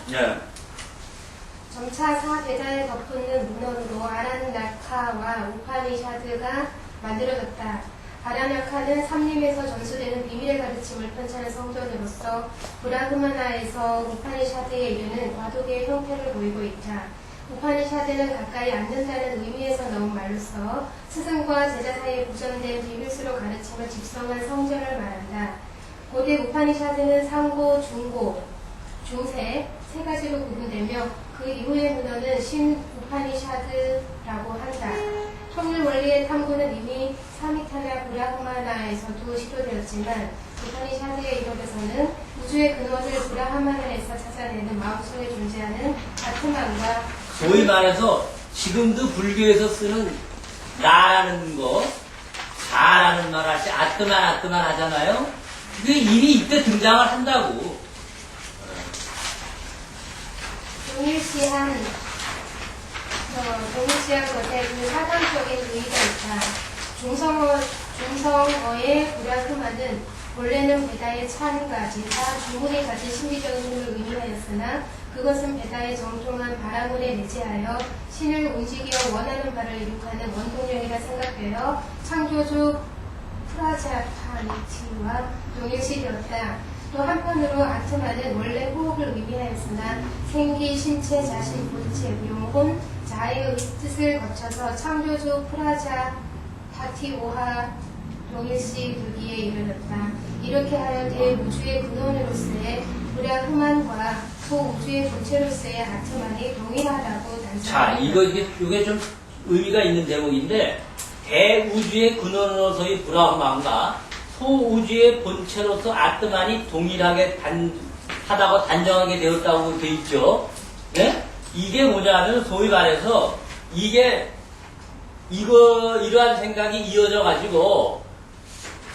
네. 점차 4대자에 덧붙는 문헌으로 아란나카와 우파니샤드가 만들어졌다. 아란나카는 삼림에서 전수되는 비밀의 가르침을 편찬한 성전으로서 브라흐마나에서 우파니샤드에 이르는 과도기의 형태를 보이고 있다. 우파니샤드는 가까이 앉는다는 의미에서 나온 말로서 스승과 제자 사이에 구전된 비밀스러운 가르침을 집성한 성전을 말한다. 고대 우파니샤드는 상고, 중고, 중세 세 가지로 구분되며 그 이후의 문헌은 신 우파니샤드라고 한다. 통일 원리의 탐구는 이미 사미타나 브라흐마나에서도 시도되었지만 우파니샤드에 이르러서는 우주의 근원을 브라흐마나에서 찾아내는 마음속에 존재하는 아트만과 소위 말해서 지금도 불교에서 쓰는 나라는 거, 자라는 말 할 때 아뜨만 하잖아요. 그게 이미 이때 등장을 한다고. 동일시한 것에 그 사상적인 의의가 있다. 중성어의 브라흐마는 원래는 베다의 찬가지가 주문이 가진 신비적인 힘을 의미하였으나 그것은 베다의 정통한 바라문에 내재하여 신을 움직여 원하는 바를 이룩하는 원동력이라 생각되어 창조주 프라자파니티와 동일시되었다. 또 한편으로 아트마는 원래 호흡을 의미하였으나 생기, 신체, 자신, 본체, 영혼, 자아의 뜻을 거쳐서 창조주 프라자파티오하 동일시되기에 이르렀다. 이렇게 하여 대우주의 근원으로서의 브라흐만과 소우주의 본체로서의 아트만이 동일하다고 단정합니다. 자, 이게 좀 의미가 있는 대목인데, 대우주의 근원으로서의 브라흐만과 소우주의 본체로서 아트만이 동일하게 하다고 단정하게 되었다고 돼 있죠. 네? 이게 뭐냐면 소위 말해서 이러한 생각이 이어져 가지고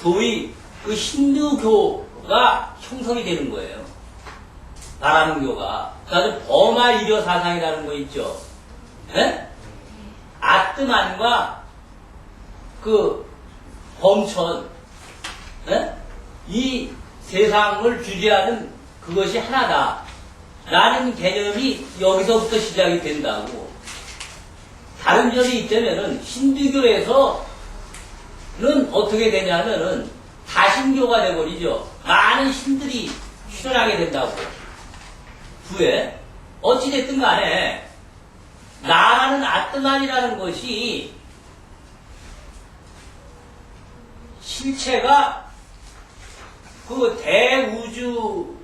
소위 그 힌두교가 형성이 되는 거예요. 바람교가. 그래서 버마이려 사상이라는 거 있죠. 네? 아트만과 그 범천, 네? 이 세상을 주재하는 그것이 하나다 라는 개념이 여기서부터 시작이 된다고. 다른 점이 있다면은 힌두교에서는 어떻게 되냐면은 다신교가 돼버리죠. 많은 신들이 출현하게 된다고. 후에 어찌됐든 간에 나라는 아트만이라는 것이 실체가 그 대우주와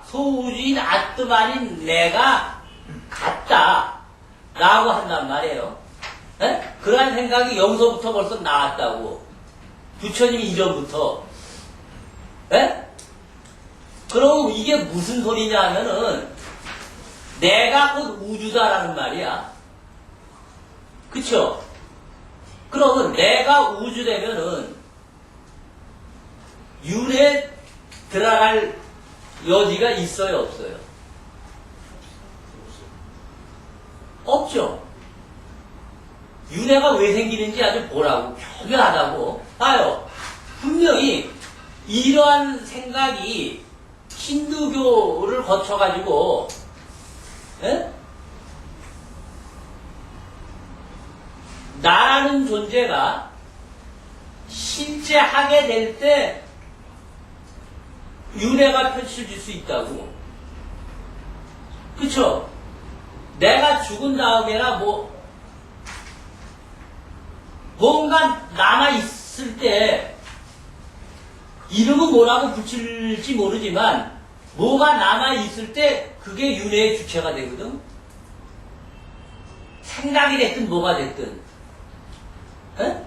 소우주인 아트만인 내가 같다라고 한단 말이에요. 에? 그러한 생각이 여기서부터 벌써 나왔다고. 부처님이 이전부터. 에? 그럼 이게 무슨 소리냐 하면은 내가 곧 우주다라는 말이야. 그쵸? 그러면 내가 우주되면은 윤회에 들어갈 여지가 있어요, 없어요? 없죠. 윤회가 왜 생기는지 아주 보라고, 표면하다고 봐요. 분명히 이러한 생각이 힌두교를 거쳐가지고, 에? 나라는 존재가 실제 하게 될 때 윤회가 펼쳐질 수 있다고. 그쵸? 내가 죽은 다음에나 뭔가 남아있을 때 이름은 뭐라고 붙일지 모르지만 뭐가 남아있을 때 그게 윤회의 주체가 되거든. 생각이 됐든 뭐가 됐든. 에?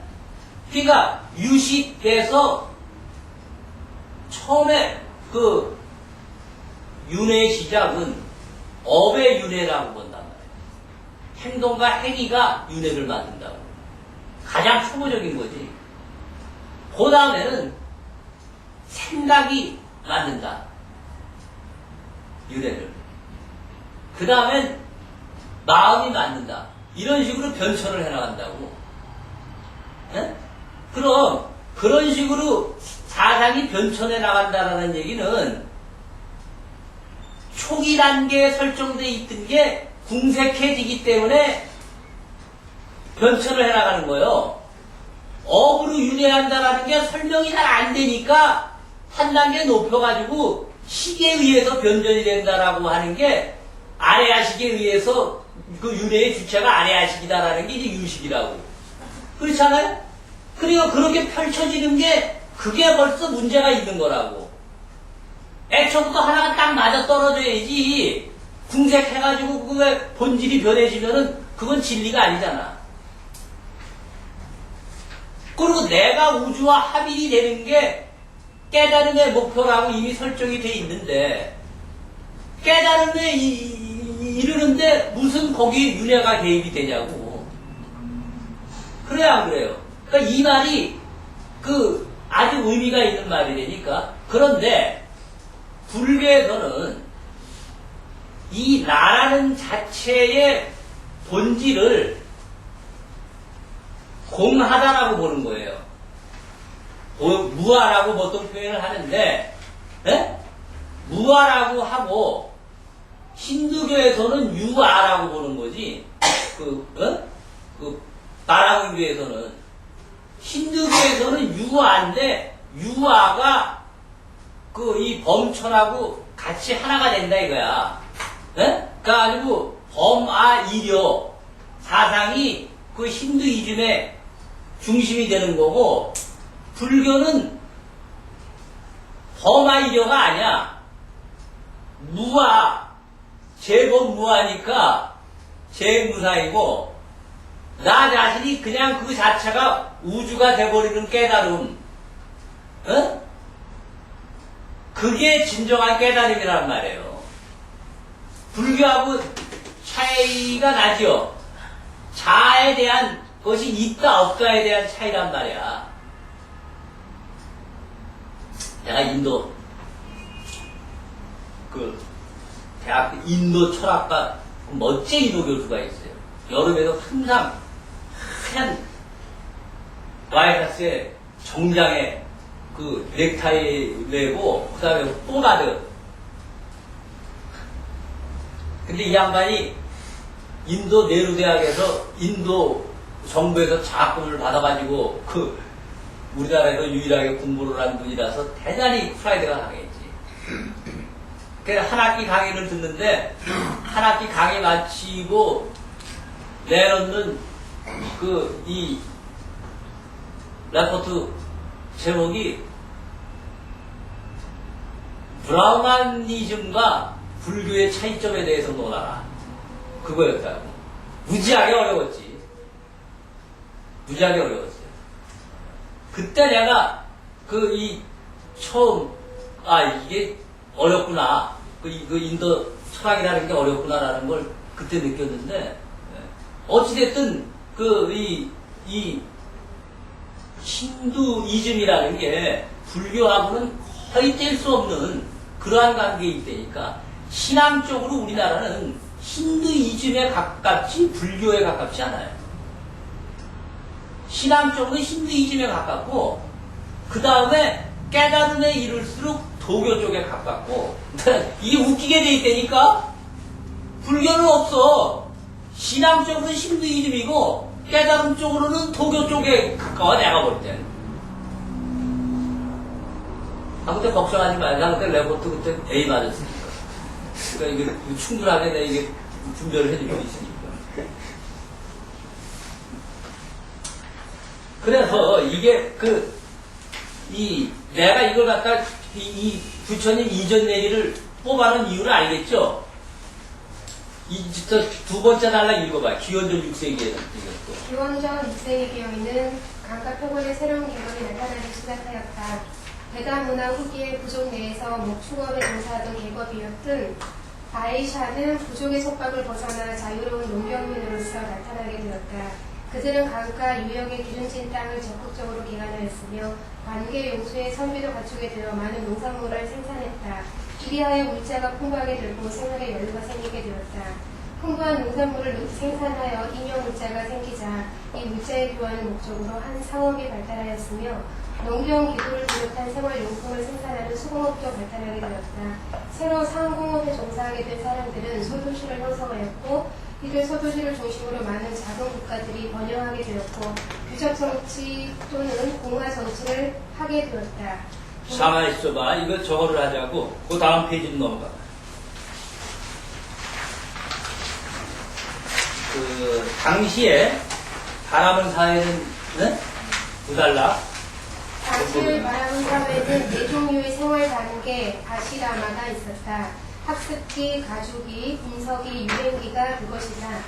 그러니까 유식에서 처음에 그 윤회의 시작은 업의 윤회라고 본단 말이에요. 행동과 행위가 윤회를 만든다고. 가장 초보적인 거지. 그 다음에는 생각이 만든다. 윤회를. 그 다음엔 마음이 만든다. 이런 식으로 변천을 해나간다고. 에? 그럼 그런 식으로 사상이 변천해 나간다는 얘기는 초기 단계에 설정돼 있던 게 궁색해지기 때문에 변천을 해나가는 거예요. 업으로 윤회한다라는 게 설명이 잘 안 되니까 한 단계 높여가지고 식에 의해서 변전이 된다라고 하는 게 아래아식에 의해서 그 윤회의 주체가 아래아식이다라는 게 이제 유식이라고. 그렇잖아요? 그리고 그렇게 펼쳐지는 게 그게 벌써 문제가 있는 거라고. 애초부터 하나가 딱 맞아 떨어져야지 궁색해가지고 그게 본질이 변해지면은 그건 진리가 아니잖아. 그리고 내가 우주와 합일이 되는 게 깨달음의 목표라고 이미 설정이 돼 있는데 깨달음에 이르는데 무슨 거기 윤회가 개입이 되냐고. 그래야 안 그래요? 그러니까 이 말이 그 아주 의미가 있는 말이라니까. 그런데 불교에서는 이 나라는 자체의 본질을 공하다라고 보는 거예요. 무아라고 보통 표현을 하는데, 에? 무아라고 하고 힌두교에서는 유아라고 보는 거지. 바라문교에서는 힌두교에서는 유아인데 유아가 이 범천하고 같이 하나가 된다 이거야. 에? 그래가지고 범아이려 사상이 그 힌두이즘의 중심이 되는 거고 불교는 범아이려가 아니야. 무아, 재범무아니까 재무사이고 나 자신이 그냥 그 자체가 우주가 돼버리는 깨달음. 어? 그게 진정한 깨달음이란 말이에요. 불교하고 차이가 나죠. 자에 대한 것이 있다 없다에 대한 차이란 말이야. 내가 인도 대학교 인도 철학과 멋진 인도 교수가 있어요. 여름에도 항상 하얀 와이셔츠에 정장에 넥타이 메고 그 다음에 포마드. 근데 이 양반이 인도 네루 대학에서 인도 정부에서 장학금을 받아가지고 우리나라에서 유일하게 공부를 한 분이라서 대단히 프라이드가 강했지. 그래서 한 학기 강의를 듣는데 한 학기 강의 마치고 내놓는 이 레포트 제목이 브라흐마니즘과 불교의 차이점에 대해서 논하라. 그거였다고. 무지하게 어려웠지. 무지하게 어려웠어요. 그때 내가 처음 이게 어렵구나. 인도 철학이라는 게 어렵구나라는 걸 그때 느꼈는데 어찌됐든 이 힌두이즘이라는 게 불교하고는 거의 뗄 수 없는 그러한 관계이기 때니까 신앙적으로 우리나라는 힌두이즘에 가깝지 불교에 가깝지 않아요. 신앙적으로 힌두이즘에 가깝고 그 다음에 깨달음에 이를수록 도교 쪽에 가깝고 이게 웃기게 돼 있다니까. 불교는 없어. 신앙적으로는 힌두이즘이고 깨달음 쪽으로는 도교 쪽에 가까워. 내가 볼 때. 그때 걱정하지 말자. 그때 레포트 그때 A 맞았으니까. 그러니까 이게 충분하게 내가 이게 분별을 해줄 수 있으니까. 그래서 이게 내가 이걸 갖다 이 부처님 이전 내리를 뽑아놓은 이유를 알겠죠? 두 번째 단락 읽어봐. 기원전 6세기에 이것도. 기원전 6세기에는 강가 표본의 새로운 계급이 나타나기 시작하였다. 베다 문화 후기의 부족 내에서 목축업에 종사하던 계급이었던 바이샤는 부족의 속박을 벗어나 자유로운 농경민으로서 나타나게 되었다. 그들은 강가 유역의 기준진 땅을 적극적으로 개간하였으며 관계 용수의 선비도 갖추게 되어 많은 농산물을 생산했다. 이리하여 물자가 풍부하게 되고 생활의 여유가 생기게 되었다. 풍부한 농산물을 생산하여 임용 물자가 생기자 이 물자의 교환을 목적으로 한 상업이 발달하였으며 농경 기구를 비롯한 생활용품을 생산하는 수공업도 발달하게 되었다. 새로 상공업에 종사하게 된 사람들은 소도시를 형성하였고 이들 소도시를 중심으로 많은 작은 국가들이 번영하게 되었고 규적 정치 또는 공화 정치를 하게 되었다. 가만히 있어봐. 이거 저거를 하자고. 그 다음 페이지로 넘어가. 당시에 바람은 사회는, 네? 2달러. 당시의 바람은 사회는 네 종류의 생활 단계, 아시라마가 있었다. 학습기, 가주기, 분석기, 유행기가 그것이다.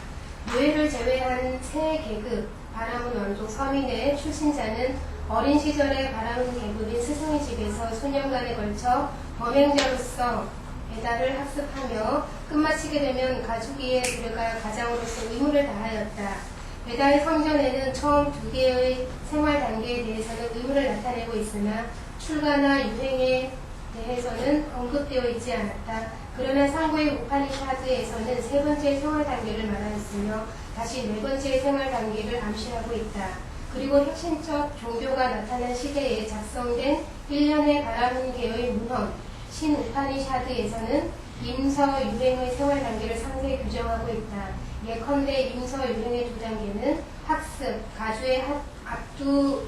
노예를 제외한 세 계급, 바람은 원종 서민의 출신자는 어린 시절에 바람은 계급인 스승의 집에서 수년간에 걸쳐 범행자로서 배달을 학습하며 끝마치게 되면 가주기에 들어가 가장으로서 의무를 다하였다. 배달 성전에는 처음 2개의 생활 단계에 대해서는 의무를 나타내고 있으나 출가나 유행에 대해서는 언급되어 있지 않았다. 그러나 상부의 우파니샤드에서는 3번째 생활 단계를 말하였으며 다시 4번째 생활 단계를 암시하고 있다. 그리고 핵심적 종교가 나타난 시대에 작성된 1년의 바라문계의 문헌 신 우파니샤드에서는 임서 유행의 생활 단계를 상세히 규정하고 있다. 예컨대 임서 유행의 2단계는 학습, 가주의 앞 두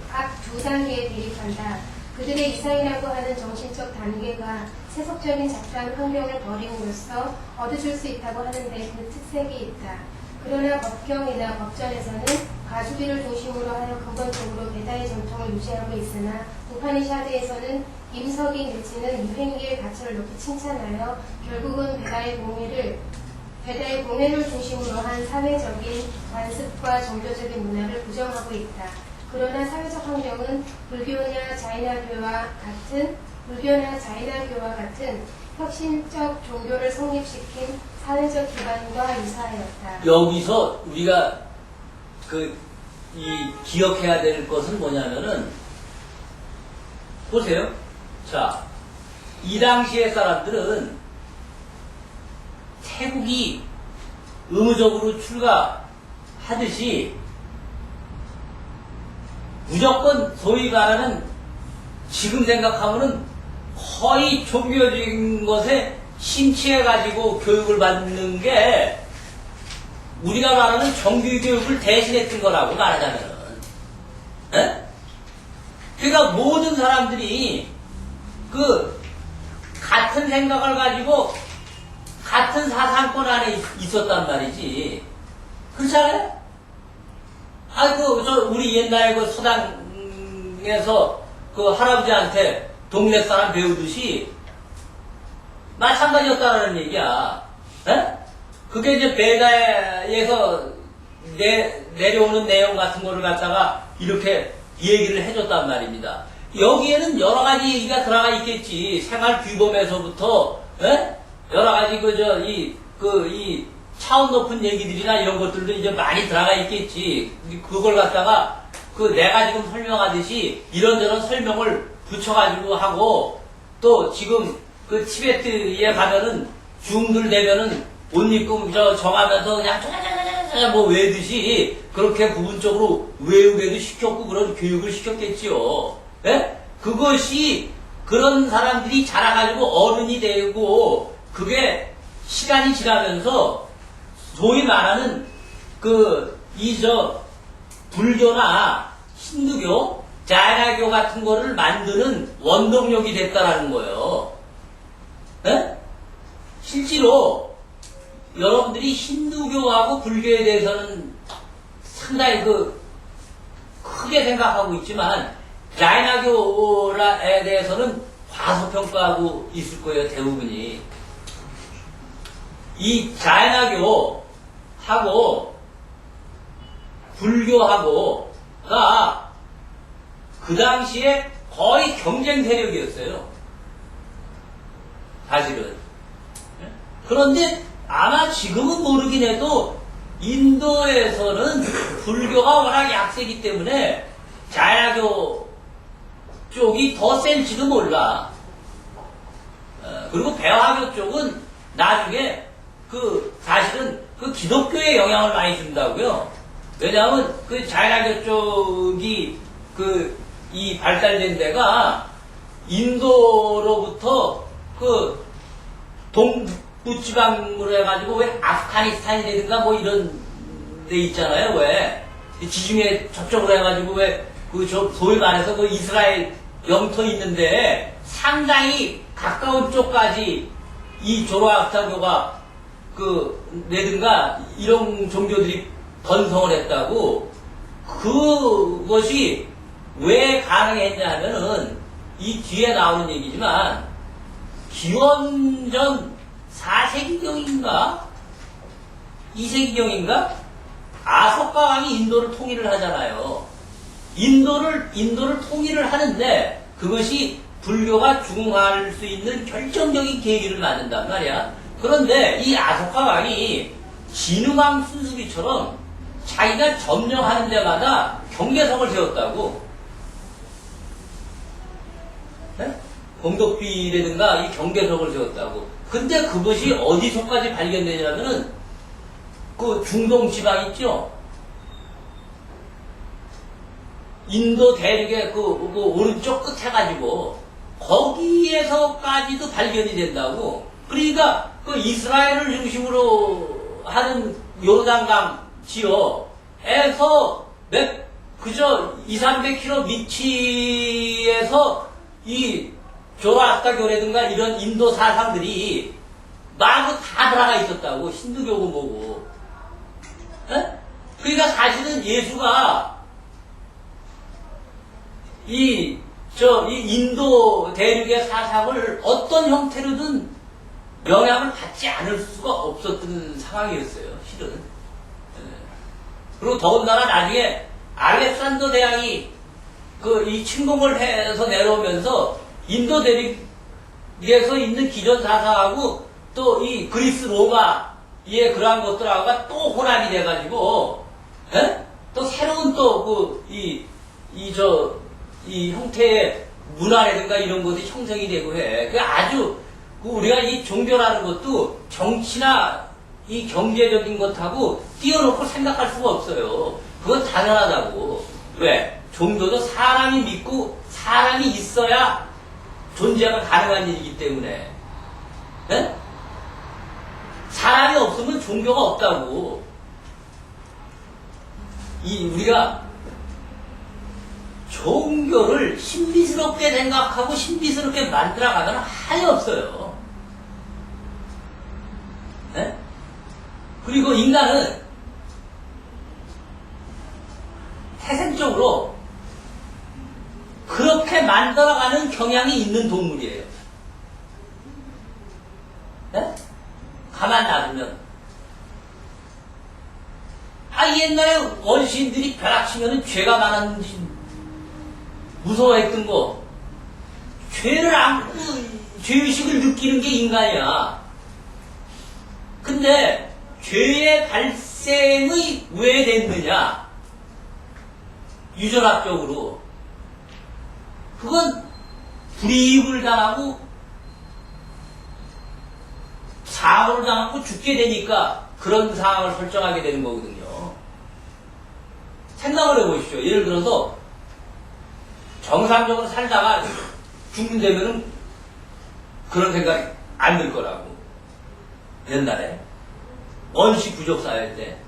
단계에 대입한다. 그들의 이상이라고 하는 정신적 단계가 세속적인 잡다한 환경을 벌임으로써 얻어줄 수 있다고 하는데 그 특색이 있다. 그러나 법경이나 법전에서는 가주기를 중심으로 하여 근본적으로 배다의 전통을 유지하고 있으나 우파니샤드에서는 임석이 내지는 유행기의 가치를 높이 칭찬하여 결국은 배다의 공예를 중심으로 한 사회적인 관습과 종교적인 문화를 부정하고 있다. 그러나 사회적 환경은 불교나 자이나교와 같은 혁신적 종교를 성립시킨 사회적 기반과 유사하였다. 여기서 우리가 기억해야 될 것은 뭐냐면은, 보세요. 자, 이 당시의 사람들은 태국이 의무적으로 출가하듯이 무조건 소위 말하는 지금 생각하면은 거의 종교적인 것에 심취해가지고 교육을 받는 게 우리가 말하는 정규교육을 대신했던 거라고 말하자면은. 에? 그러니까 모든 사람들이 같은 생각을 가지고 같은 사상권 안에 있었단 말이지. 그렇지 않아요? 우리 옛날에 서당에서 할아버지한테 동네 사람 배우듯이 마찬가지였다라는 얘기야. 에? 그게 이제 베다에서 내려오는 내용 같은 거를 갖다가 이렇게 얘기를 해줬단 말입니다. 여기에는 여러 가지 얘기가 들어가 있겠지. 생활 규범에서부터, 에? 여러 가지 이 차원 높은 얘기들이나 이런 것들도 이제 많이 들어가 있겠지. 그걸 갖다가 내가 지금 설명하듯이 이런저런 설명을 붙여가지고 하고, 또 지금 티베트에 가면은 중들 되면은 옷 입고 정하면서 그냥 뭐 외듯이 그렇게 부분적으로 외우게도 시켰고 그런 교육을 시켰겠지요. 예? 그것이 그런 사람들이 자라가지고 어른이 되고 그게 시간이 지나면서 소위 말하는 불교나 힌두교, 자이나교 같은 거를 만드는 원동력이 됐다라는 거예요. 예? 실제로 여러분들이 힌두교하고 불교에 대해서는 상당히 크게 생각하고 있지만 자이나교에 대해서는 과소평가하고 있을 거예요, 대부분이. 이 자이나교하고 불교하고가 그 당시에 거의 경쟁 세력이었어요. 사실은. 그런데 아마 지금은 모르긴 해도 인도에서는 불교가 워낙 약세기 때문에 자이나교 쪽이 더 센지도 몰라. 그리고 배화교 쪽은 나중에 사실은 기독교에 영향을 많이 준다고요. 왜냐하면 자이나교 쪽이 이 발달된 데가 인도로부터 그 동부 지방으로 해가지고 왜 아프가니스탄이라든가 뭐 이런 데 있잖아요. 왜 지중해 저쪽으로 해가지고 왜 그 소위 말해서 그 이스라엘 영토 있는데 상당히 가까운 쪽까지 이 조로아스터교가 내든가 이런 종교들이 번성을 했다고. 그것이 왜 가능했냐면은 이 뒤에 나오는 얘기지만 기원전 4세기경인가 2세기경인가 아소카 왕이 인도를 통일을 하잖아요. 인도를 통일을 하는데 그것이 불교가 중흥할 수 있는 결정적인 계기를 만든단 말이야. 그런데 이 아소카 왕이 진흥왕 순수비처럼 자기가 점령하는 데마다 경계석을 세웠다고. 네? 공덕비라든가 이 경계석을 세웠다고. 근데 그것이 어디서까지 발견되냐면은 그 중동 지방 있죠? 인도 대륙의 그 오른쪽 끝 해가지고 거기에서까지도 발견이 된다고. 그러니까 그 이스라엘을 중심으로 하는 요르단강 지역에서 그저 200~300km 위치에서 이 조로아스터교라든가 이런 인도 사상들이 마구 다 들어가 있었다고. 힌두교고 뭐고. 에? 그러니까 사실은 예수가 이 인도 대륙의 사상을 어떤 형태로든 영향을 받지 않을 수가 없었던 상황이었어요, 실은. 그리고 더군다나 나중에 알렉산더 대왕이 이 침공을 해서 내려오면서 인도 대륙에서 있는 기존 사상하고 또 이 그리스 로마의 그러한 것들하고가 또 혼합이 돼가지고, 또 새로운 이 형태의 문화라든가 이런 것이 형성이 되고 해. 아주, 우리가 이 종교라는 것도 정치나 이 경제적인 것하고 띄워놓고 생각할 수가 없어요. 그건 당연하다고. 왜? 종교도 사람이 믿고 사람이 있어야 존재가 가능한 일이기 때문에. 네? 사람이 없으면 종교가 없다고. 우리가 종교를 신비스럽게 생각하고 신비스럽게 만들어가면 한이 없어요. 네? 그리고 인간은 태생적으로 그렇게 만들어가는 경향이 있는 동물이에요. 네? 가만 놔두면. 옛날에 원시인들이 벼락치면은 죄가 많았는지 무서워했던 거. 죄를 안고 죄의식을 느끼는 게 인간이야. 근데 죄의 발생이 왜 됐느냐? 유전학적으로. 그건 불이익을 당하고 사고를 당하고 죽게 되니까 그런 상황을 설정하게 되는 거거든요. 생각을 해보십시오. 예를 들어서 정상적으로 살다가 죽는다면은 그런 생각이 안 들 거라고. 옛날에 원시 부족 사회 때,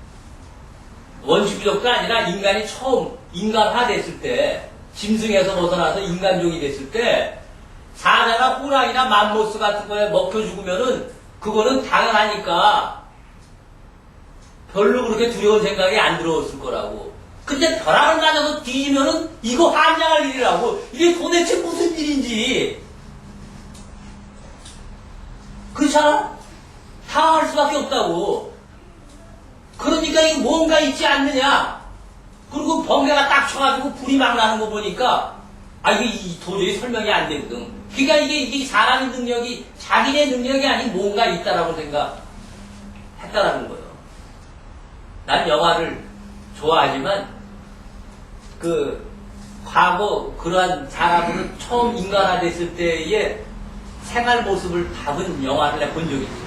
원시 부족가 아니라 인간이 처음 인간화 됐을 때, 짐승에서 벗어나서 인간종이 됐을 때 사자나 호랑이나 맘모스 같은 거에 먹혀 죽으면은 그거는 당연하니까 별로 그렇게 두려운 생각이 안 들어왔을 거라고. 근데 벼락을 맞아서 뒤지면은 이거 환장할 일이라고. 이게 도대체 무슨 일인지. 그렇잖아? 당황할 수밖에 없다고. 그러니까 이게 뭔가 있지 않느냐. 그리고 번개가 딱 쳐가지고 불이 막 나는 거 보니까 이게 도저히 설명이 안 되거든. 그러니까 이게 사람의 능력이 자기네 능력이 아닌 뭔가 있다라고 생각했다라는 거예요. 난 영화를 좋아하지만 과거 그러한 사람으로 처음 인간화 됐을 때의 생활 모습을 담은 영화를 내가 본 적이 있어.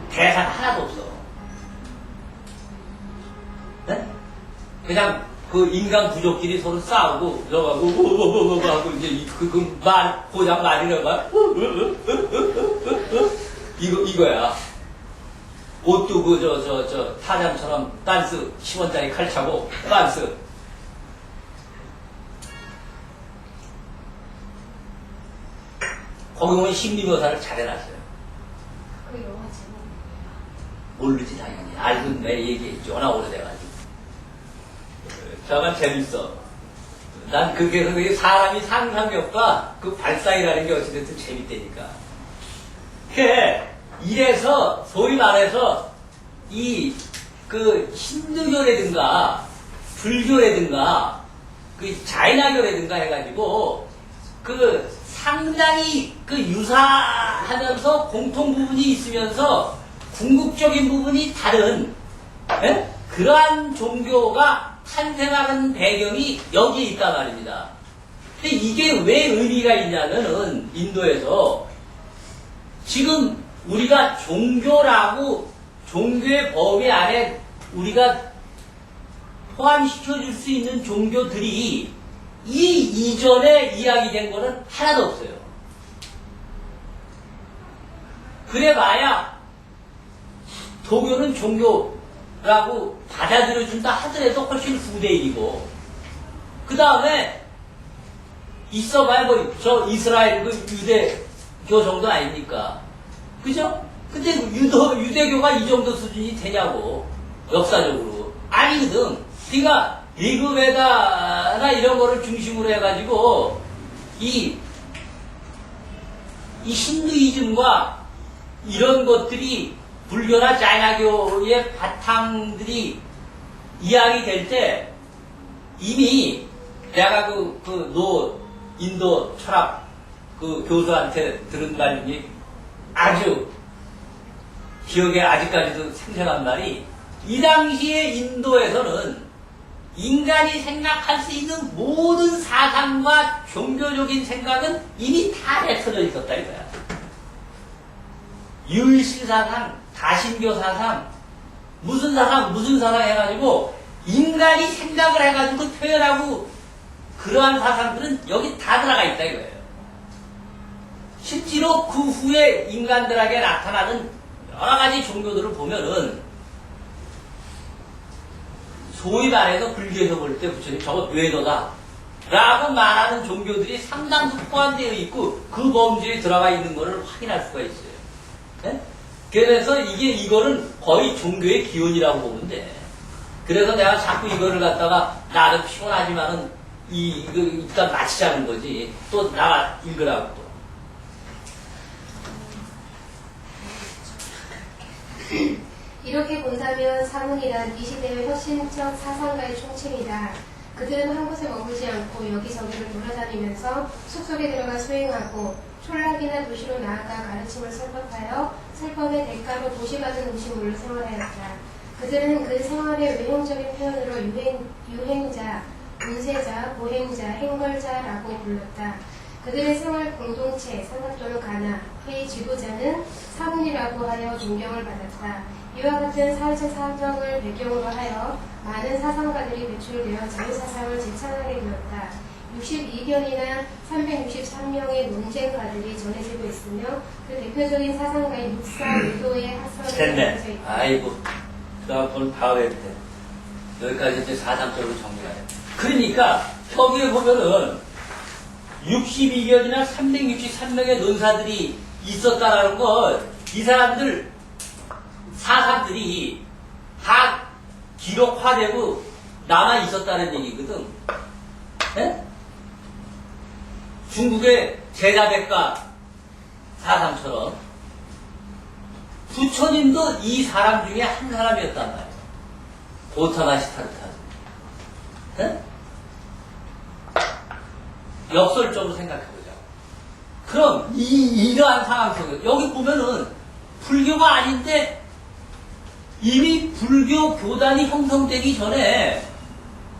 대사가 하나도 없어. 네? 그냥 그 인간 부족끼리 서로 싸우고 들어가고 하고 이제 그말 고장 말이라가 이거야. 옷도 저 타잔처럼 딴스 10원짜리 칼 차고 딴스. 거기 보면 심리묘사를 잘 해놨어요. 그 영화 제목. 모르지 당연히. 알고 내 얘기했죠. 워낙 오래돼가지고. 저만 재밌어. 난 그게 사람이 상상력과 그 발상이라는 게 어찌됐든 재밌다니까. 이래서 소위 말해서 그 힌두교라든가 불교라든가 그 자이나교라든가 해가지고 그 상당히 그 유사하면서 공통 부분이 있으면서 궁극적인 부분이 다른 그러한 종교가 탄생하는 배경이 여기에 있단 말입니다. 근데 이게 왜 의미가 있냐면은 인도에서 지금 우리가 종교라고 종교의 범위 안에 우리가 포함시켜줄 수 있는 종교들이 이 이전에 이야기된 거는 하나도 없어요. 그래봐야 도교는 종교라고 받아들여준다 하더라도 훨씬 후대인이고 그 다음에 있어봐야 뭐 저 이스라엘 그 유대교 정도 아닙니까? 그죠? 근데 유대교가 이 정도 수준이 되냐고 역사적으로 아니거든. 그러니까 리그베다나 이런 거를 중심으로 해가지고 이 힌두이즘과 이런 것들이 불교나 자이나교의 바탕들이 이야기될 때 이미 내가 인도 철학 그 교수한테 들은 말 중에 아주 기억에 아직까지도 생생한 말이 이 당시에 인도에서는 인간이 생각할 수 있는 모든 사상과 종교적인 생각은 이미 다 뱉어져 있었다 이거야. 유일신 사상, 다신교 사상, 무슨 사상 해가지고 인간이 생각을 해가지고 표현하고 그러한 사상들은 여기 다 들어가 있다 이거예요. 실제로 그 후에 인간들에게 나타나는 여러 가지 종교들을 보면은 소위 말해서 불교에서 볼 때 부처님 저거 외도다 라고 말하는 종교들이 상당수 포함되어 있고 그 범주에 들어가 있는 것을 확인할 수가 있어요. 네? 그래서 이거는 거의 종교의 기원이라고 보면 돼. 그래서 내가 자꾸 이거를 갖다가 나도 피곤하지만은 이거 일단 마치자는 거지. 또 나가 읽으라고 또. 이렇게 본다면 사문이란 이 시대의 혁신적 사상가의 총칭이다. 그들은 한 곳에 머물지 않고 여기저기를 돌아다니면서 숲속에 들어가 수행하고 촌락이나 도시로 나아가 가르침을 설법하여 설법의 대가로 도시받은 음식물로 생활하였다. 그들은 그 생활의 외형적인 표현으로 유행자, 운세자, 보행자, 행걸자라고 불렀다. 그들의 생활 공동체, 상각 또는 가나, 회의 지도자는 사문이라고 하여 존경을 받았다. 이와 같은 사회적 사정을 배경으로 하여 많은 사상가들이 배출되어 자유사상을 제창하게 되었다. 62견이나 363명의 논쟁가들이 전해지고 있으며 그 대표적인 사상가인 육사 의도의 학설을 전해져 있다. 아이고, 그건 다음에 때 여기까지 이제 사상적으로 정리가 돼. 그러니까 여기에 보면은 62견이나 363명의 논사들이 있었다라는 건 이 사람들 사상들이 다 기록화되고 남아 있었다는 얘기거든. 네? 중국의 제자백과 사상처럼 부처님도 이 사람 중에 한 사람이었단 말이에요. 고타나 시타르타. 네? 역설적으로 생각해보자. 그럼 이러한 상황 속에서 여기 보면은 불교가 아닌데 이미 불교 교단이 형성되기 전에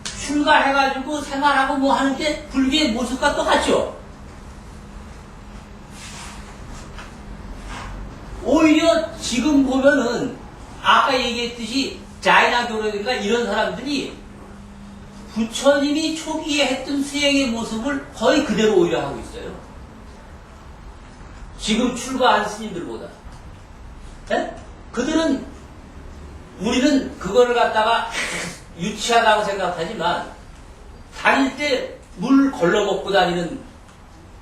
출가해가지고 생활하고 뭐 하는데 불교의 모습과 똑같죠. 오히려 지금 보면은 아까 얘기했듯이 자이나교라든가 이런 사람들이 부처님이 초기에 했던 수행의 모습을 거의 그대로 오히려 하고 있어요. 지금 출가한 스님들보다. 네? 그들은, 우리는 그거를 갖다가 유치하다고 생각하지만, 다닐 때 물 걸러먹고 다니는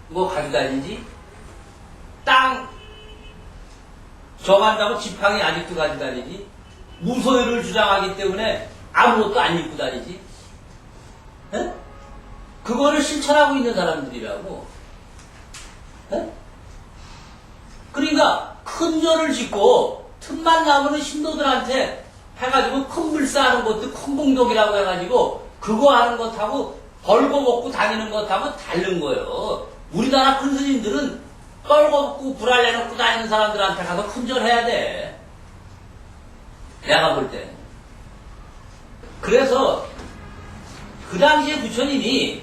뭐 가지고 다니지? 땅 정한다고 지팡이 아직도 가지고 다니지? 무소유를 주장하기 때문에 아무것도 안 입고 다니지? 에? 그거를 실천하고 있는 사람들이라고. 에? 그러니까 큰 절을 짓고 틈만 나면은 신도들한테 해가지고 큰 불사하는 것도 큰공덕이라고 해가지고 그거 하는 것하고 벌고 먹고 다니는 것하고 다른 거예요. 우리나라 큰 스님들은 떨고 먹고 불알 내놓고 다니는 사람들한테 가서 큰절해야 돼. 내가 볼 때. 그래서 그 당시에 부처님이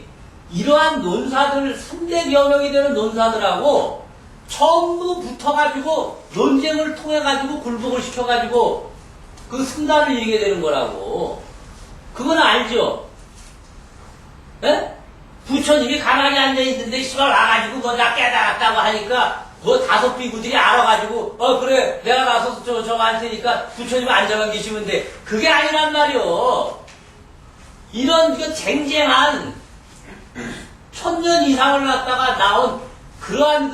이러한 논사들, 3대 변형이 되는 논사들하고 전부 붙어가지고 논쟁을 통해가지고 굴복을 시켜가지고 그 승단을 이기게 되는 거라고. 그건 알죠? 예? 부처님이 가만히 앉아있는데 씨발 와가지고 뭐 나 깨달았다고 하니까 뭐 5 비구들이 알아가지고 그래 내가 나서서 저거 할 테니까 부처님 앉아만 계시면 돼. 그게 아니란 말이오. 이런 그 쟁쟁한 1000년 이상을 갖다가 나온 그러한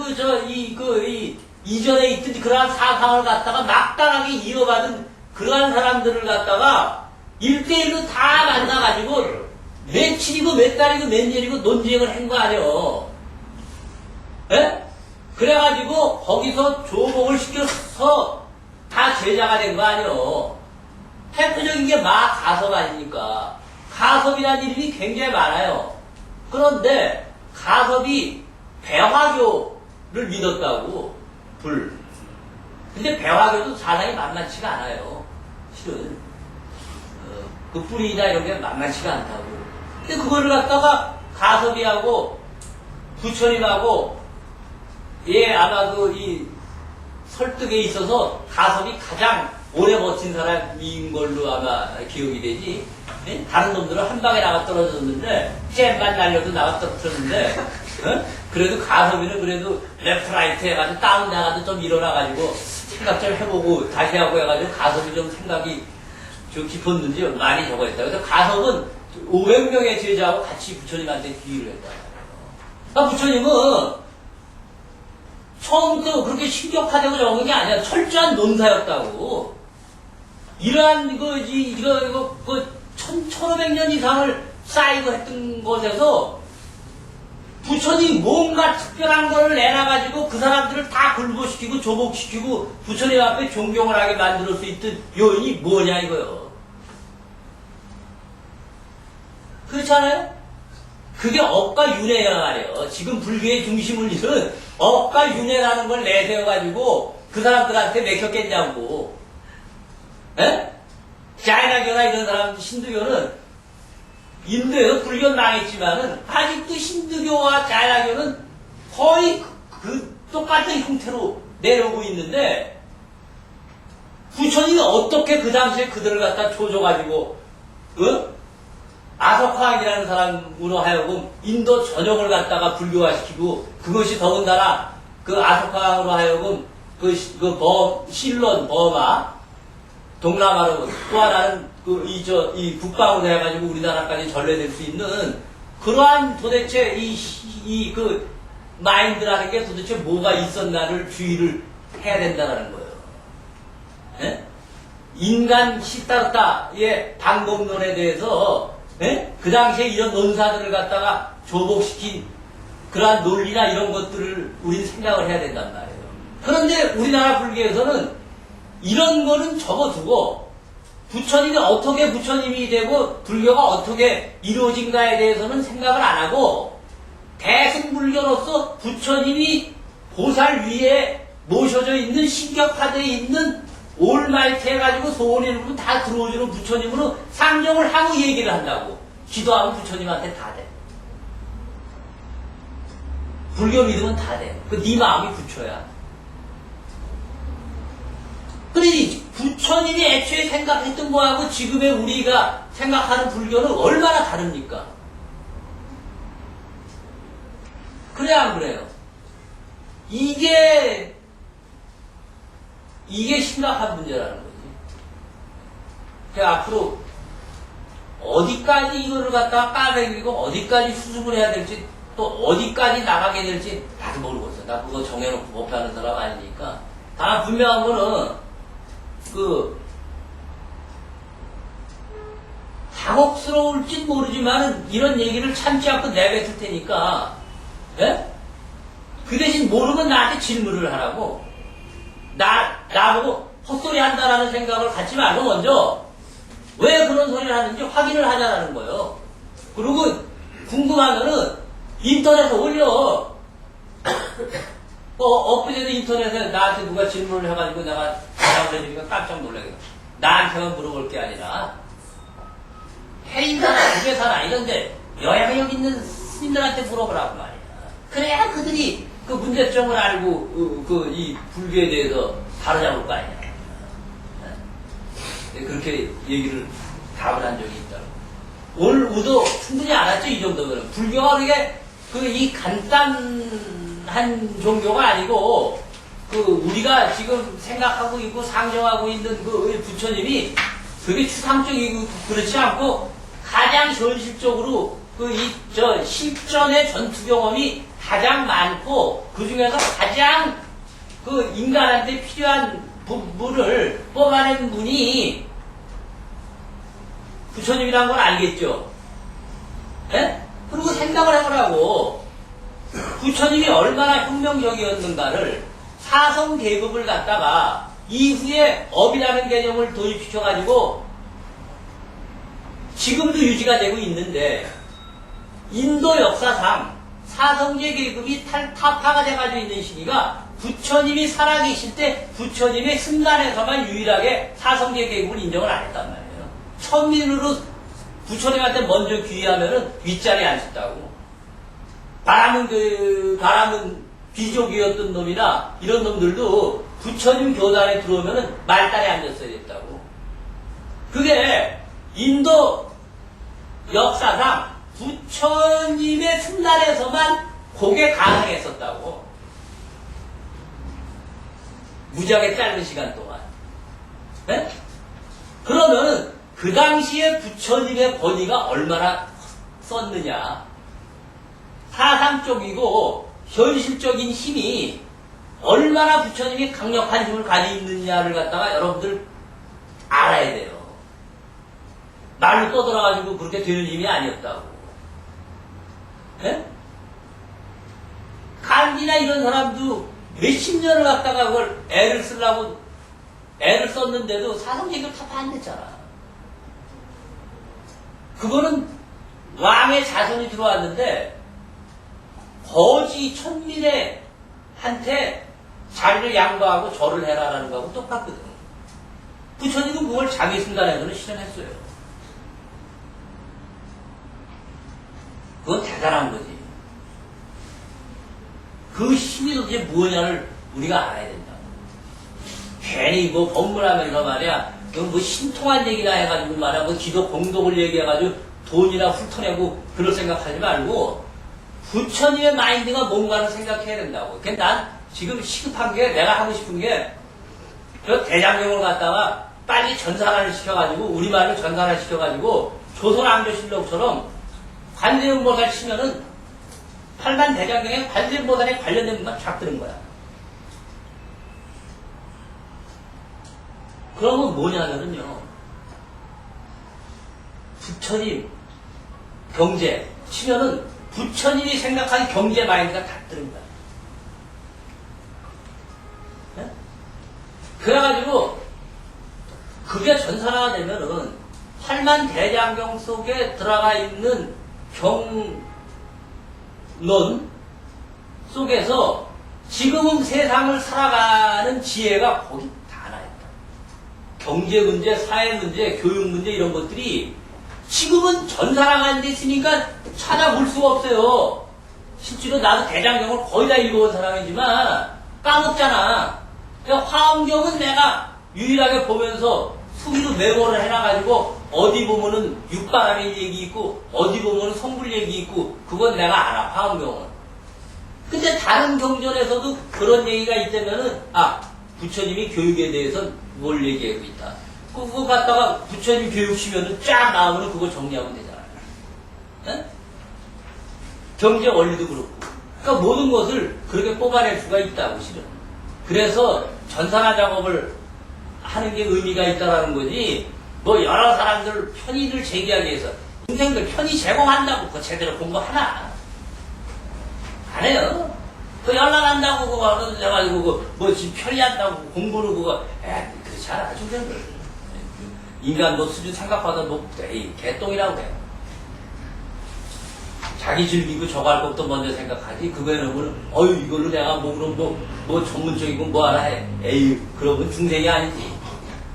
이전에 있던 그러한 사상을 갖다가 막강하게 이어받은 그러한 사람들을 갖다가 1대1로 다 만나가지고 며칠이고 몇 달이고 몇 년이고 논쟁을 한 거 아니요. 예? 그래가지고 거기서 조목을 시켜서 다 제자가 된 거 아니요. 대표적인 게 마가섭 아닙니까? 가섭이라는 이름이 굉장히 많아요. 그런데 가섭이 배화교를 믿었다고. 근데 배화교도 사상이 만만치가 않아요. 실은. 그 뿌리나 이런 게 만만치가 않다고. 근데 그거를 갖다가 가섭이하고 부처님하고 아마 이 설득에 있어서 가섭이 가장 오래 버틴 사람인 걸로 아마 기억이 되지. 예? 다른 놈들은 한 방에 나가 떨어졌는데 잼만 날려도 나가 떨어졌는데 그래도 가섭이는 그래도 레프라이트 해가지고 다운 나가도 좀 일어나가지고 생각 좀 해보고 다시 하고 해가지고 가섭이 좀 생각이 좀 깊었는지 많이 적어있다. 그래서 가섭은 500명의 제자하고 같이 부처님한테 기의를 했다. 그러니까 부처님은 처음부터 그렇게 신격화되고 적은 게 아니라 철저한 논사였다고. 이러한 1500년 이상을 쌓이고 했던 곳에서 부처님이 뭔가 특별한 걸 내놔가지고 그 사람들을 다 굴복시키고 조복시키고 부처님 앞에 존경을 하게 만들 수 있던 요인이 뭐냐 이거요. 그렇지 않아요? 그게 억과 윤회란 말이에요. 지금 불교의 중심을 잃은 억과 윤회라는 걸 내세워가지고 그 사람들한테 맥혔겠냐고. 에? 자이나교나 이런 사람, 신두교는 인도에서 불교는 망했지만은 아직도 신두교와 자이나교는 거의 그 똑같은 형태로 내려오고 있는데 부처님이 어떻게 그 당시에 그들을 갖다 조져가지고 아석황이라는 사람으로 하여금 인도 전역을 갖다가 불교화시키고 그것이 더군다나 그 아석황으로 하여금 실론, 버마, 동남아로 또 하나는 이 북방으로 해가지고 우리나라까지 전래될 수 있는 그러한 도대체 그 마인드라는 게 도대체 뭐가 있었나를 주의를 해야 된다는 거예요. 예? 인간 시타르타의 방법론에 대해서 그 당시에 이런 논사들을 갖다가 조복시킨 그러한 논리나 이런 것들을 우리는 생각을 해야 된단 말이에요. 그런데 우리나라 불교에서는 이런 거는 접어두고 부처님이 어떻게 부처님이 되고 불교가 어떻게 이루어진가에 대해서는 생각을 안 하고 대승불교로서 부처님이 보살 위에 모셔져 있는 신격화되어 있는 올마이트 해가지고 소원이 누르면 다 들어오주는 부처님으로 상정을 하고 얘기를 한다고. 기도하면 부처님한테 다 돼. 불교 믿으면 다 돼. 네 마음이 부처야. 그러니 부처 부처님이 애초에 생각했던 거하고 지금의 우리가 생각하는 불교는 얼마나 다릅니까? 그래 안 그래요? 이게 심각한 문제라는 거지. 그러니까 앞으로 어디까지 이거를 갖다가 까내리고 어디까지 수습을 해야 될지 또 어디까지 나가게 될지 나도 모르겠어. 나 그거 정해놓고 법하는 사람 아니니까. 다만 분명한 거는 당혹스러울진 모르지만 이런 얘기를 참지 않고 내뱉을 테니까, 예? 그 대신 모르면 나한테 질문을 하라고. 나보고 헛소리 한다라는 생각을 갖지 말고 먼저 왜 그런 소리를 하는지 확인을 하자라는 거예요. 그리고 궁금하면은 인터넷에 올려. 엊그제도 인터넷에 나한테 누가 질문을 해가지고 내가 대답을 해주니까 깜짝 놀라겠다. 나한테만 물어볼 게 아니라 해인사나 국외사나 이런데 여행력 있는 스님들한테 물어보라고 말이야. 그래야 그들이 그 문제점을 알고 이 불교에 대해서 바로잡을 거 아니야. 그렇게 얘기를 답을 한 적이 있다고. 오늘 우도 충분히 알았죠? 이 정도면 불교가 그게 이 간단한 종교가 아니고 우리가 지금 생각하고 있고 상정하고 있는 부처님이 그게 추상적이고 그렇지 않고 가장 현실적으로 실전의 전투 경험이 가장 많고 그 중에서 가장 인간한테 필요한 부분을 뽑아낸 분이 부처님이라는 걸 알겠죠? 예? 그리고 생각을 해보라고. 부처님이 얼마나 혁명적이었는가를 사성 계급을 갖다가 이후에 업이라는 개념을 도입시켜가지고 지금도 유지가 되고 있는데 인도 역사상 사성제 계급이 타파가 돼가지고 있는 시기가 부처님이 살아계실 때 부처님의 승단에서만 유일하게 사성제 계급을 인정을 안 했단 말이에요. 천민으로 부처님한테 먼저 귀의하면은 윗자리에 앉혔다고. 바람은 귀족이었던 놈이나 이런 놈들도 부처님 교단에 들어오면은 말단에 앉았어야 됐다고. 그게 인도 역사상 부처님의 승단에서만 그게 가능했었다고. 무지하게 짧은 시간 동안. 네? 그러면은 그 당시에 부처님의 권위가 얼마나 썼느냐. 사상적이고 현실적인 힘이 얼마나 부처님이 강력한 힘을 가지고 있느냐를 갖다가 여러분들 알아야 돼요. 말로 떠들어가지고 그렇게 되는 힘이 아니었다고. 네? 간디나 이런 사람도 몇십 년을 갖다가 그걸 애를 쓰려고 애를 썼는데도 사성제교를 타파 안 됐잖아. 그거는 왕의 자손이 들어왔는데 거지 천민의 한테 자리를 양보하고 절을 해라라는 거하고 똑같거든. 부처님은 그걸 자기 순간에서는 실현했어요. 그건 대단한 거지. 그 힘이 도대체 무엇냐를 우리가 알아야 된다. 괜히 법문하면서 말이야, 신통한 얘기나 해가지고 말이야, 기도 공덕을 얘기해가지고 돈이나 훑어내고 그럴 생각하지 말고 부처님의 마인드가 뭔가를 생각해야 된다고. 그러니까 난 지금 시급한 게 내가 하고 싶은 게 저 대장경을 갖다가 빨리 전산화를 시켜가지고 우리말로 전산화 시켜가지고 조선왕조실록처럼 관세음보살 치면은 8만 대장경에 관세음보살에 관련된 것만 쫙 뜨는 거야. 그러면 뭐냐면은요, 부처님 경제 치면은 부처님이 생각한 경제 마인드가 다 뜨는 거야. 네? 그래가지고 그게 전산화가 되면은 8만 대장경 속에 들어가 있는 경론 속에서 지금은 세상을 살아가는 지혜가 거기 다 나있다. 경제 문제, 사회 문제, 교육 문제 이런 것들이 지금은 전산화가 안 됐으니까 찾아볼 수가 없어요. 실제로 나도 대장경을 거의 다 읽어본 사람이지만 까먹잖아. 그러니까 화엄경은 내가 유일하게 보면서 수기로 메모를 해놔가지고 어디 보면은 육바람의 얘기 있고 어디 보면은 성불 얘기 있고 그건 내가 알아 화엄경은. 근데 다른 경전에서도 그런 얘기가 있다면은 부처님이 교육에 대해서 뭘 얘기하고 있다. 그거 갖다가 부처님 교육시면은 쫙 나오면 그거 정리하면 되잖아요. 네? 경제 원리도 그렇고. 그러니까 모든 것을 그렇게 뽑아낼 수가 있다고 실은. 그래서 전산화 작업을 하는 게 의미가 있다라는 거지. 뭐 여러 사람들 편의를 제기하기 위해서 동생들 편의 제공한다고 그거 제대로 공부하나? 안 해요. 그 연락한다고 그거 해가지고 뭐 지금 편의한다고 공부를 그거 그렇지 않아 중생들. 인간도 수준 생각보다 높대. 개똥이라고 해요. 자기 즐기고 저거 할 것도 먼저 생각하지. 그거에는 이걸로 내가 뭐 그럼 뭐 전문적이고 뭐 하나 해. 에이, 그러면 중생이 아니지.